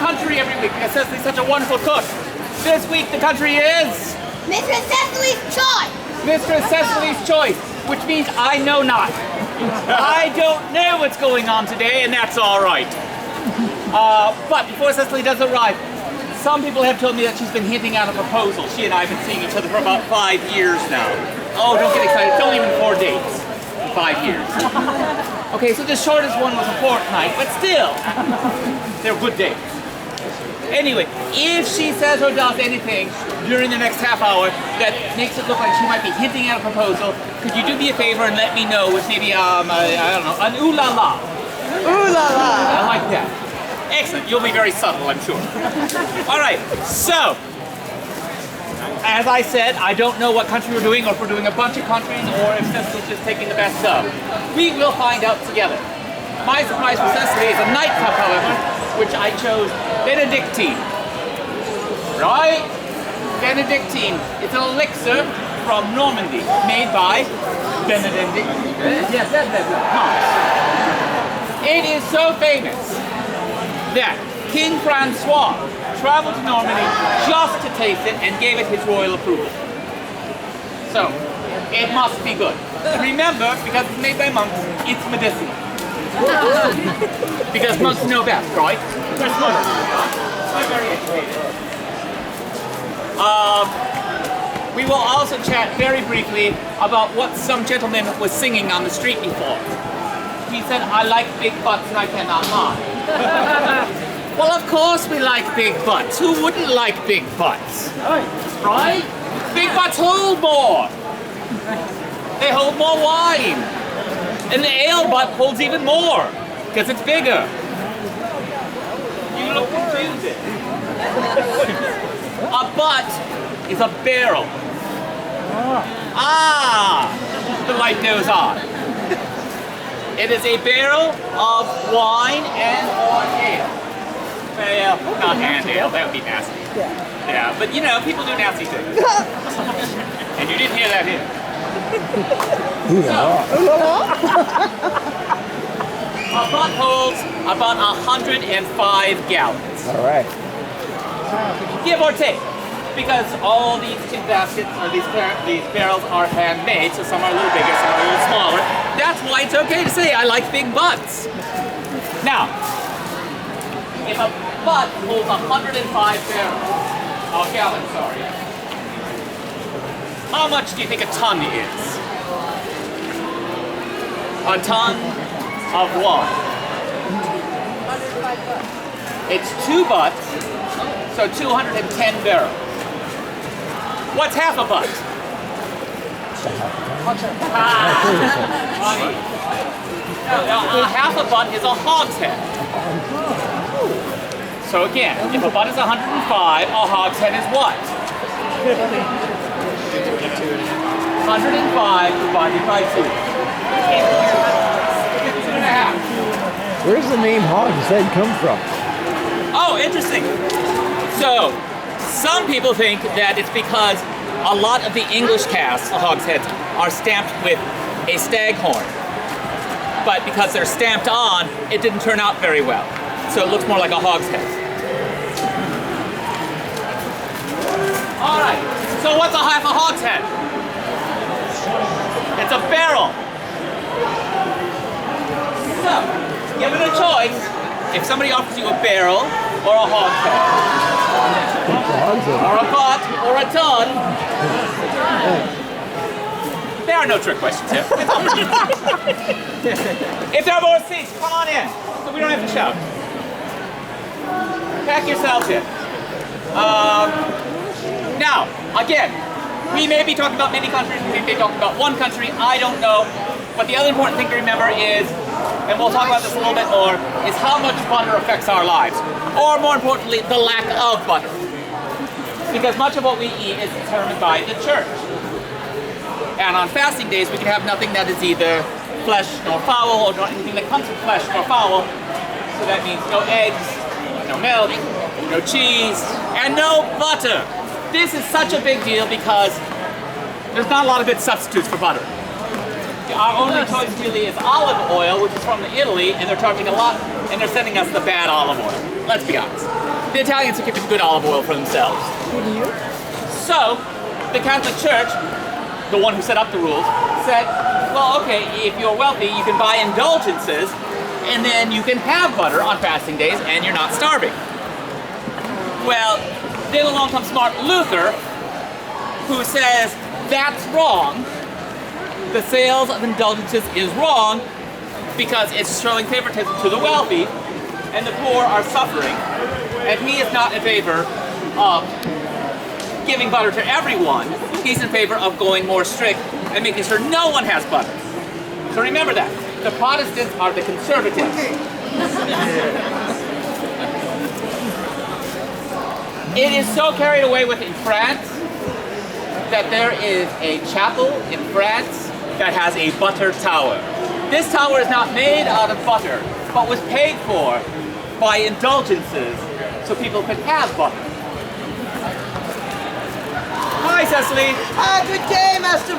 country every week because Cecily's such a wonderful cook. This week the country is Mistress Cecily's Choice. Mistress Cecily's Choice, which means I know not. I don't know what's going on today, and that's all right. But before Cecily does arrive, some people have told me that she's been hinting at a proposal. She and I have been seeing each other for about 5 years now. Oh, don't get excited. It's only been 4 dates in 5 years. Okay, so the shortest one was a fortnight, but still, they're good dates. Anyway, if she says or does anything during the next half hour that makes it look like she might be hinting at a proposal, could you do me a favor and let me know with maybe, I don't know, an ooh la la? Ooh la la! I like that. Excellent, you'll be very subtle, I'm sure. All right, so, as I said, I don't know what country we're doing, or if we're doing a bunch of countries, or if Cecily's just taking the best of. We will find out together. My surprise for Cecily is a nightcap, however, which I chose Benedictine. Right? Benedictine. It's an elixir from Normandy, made by Benedict. Yes, that's it is so famous that King Francois traveled to Normandy just to taste it and gave it his royal approval. So, it must be good. And remember, because it's made by monks, it's medicinal. Because monks know best, right? They're smart. They're very educated. We will also chat very briefly about what some gentleman was singing on the street before. He said, I like big butts and I cannot lie. Well, of course we like big butts. Who wouldn't like big butts? Right? Big butts hold more. They hold more wine. And the ale butt holds even more, because it's bigger. You look confused. A butt is a barrel. Ah, the light goes on. It is a barrel of wine and or ale. Well, not and ale, that would be nasty. Yeah, but you know, people do nasty things. And you didn't hear that here. A butt holds about 105 gallons. All right. Give or take. Because all these tin baskets, or these barrels are handmade, so some are a little bigger, some are a little smaller. That's why it's okay to say I like big butts. Now, if a butt holds 105 gallons, how much do you think a ton is? A ton of what? It's 2 butts, so 210 barrels. What's half a butt? Half a butt is a hogshead. So again, if a butt is 105, a hogshead is what? 105 divided by 2. 2.5. Where's the name hogshead come from? Oh, interesting. So, some people think that it's because a lot of the English casts, the hogsheads, are stamped with a staghorn. But because they're stamped on, it didn't turn out very well. So it looks more like a hogshead. All right, so what's a half a hogshead? It's a barrel. So, given a choice, if somebody offers you a barrel or a hogshead, or a butt, or a ton. There are no trick questions here. If there are more seats, come on in, so we don't have to shout. Pack yourselves in. Now, again, we may be talking about many countries, we may be talking about one country, I don't know. But the other important thing to remember is, and we'll talk about this a little bit more, is how much butter affects our lives. Or more importantly, the lack of butter. Because much of what we eat is determined by the church. And on fasting days, we can have nothing that is either flesh nor fowl, or not anything that comes from flesh nor fowl. So that means no eggs, no milk, no cheese, and no butter. This is such a big deal because there's not a lot of good substitutes for butter. Our only choice really is olive oil, which is from Italy, and they're charging a lot, and they're sending us the bad olive oil. Let's be honest. the Italians are keeping good olive oil for themselves. So, the Catholic Church, the one who set up the rules, said, well, okay, if you're wealthy, you can buy indulgences, and then you can have butter on fasting days, and you're not starving. Well, then along comes Martin Luther, who says, that's wrong. The sales of indulgences is wrong because it's showing favoritism to the wealthy, and the poor are suffering. And he is not in favor of giving butter to everyone. He's in favor of going more strict and making sure no one has butter. So remember that. The Protestants are the conservatives. It is so carried away with in France that there is a chapel in France that has a butter tower. This tower is not made out of butter, but was paid for by indulgences so people could have butter. Hi, Cecily. Good day, Master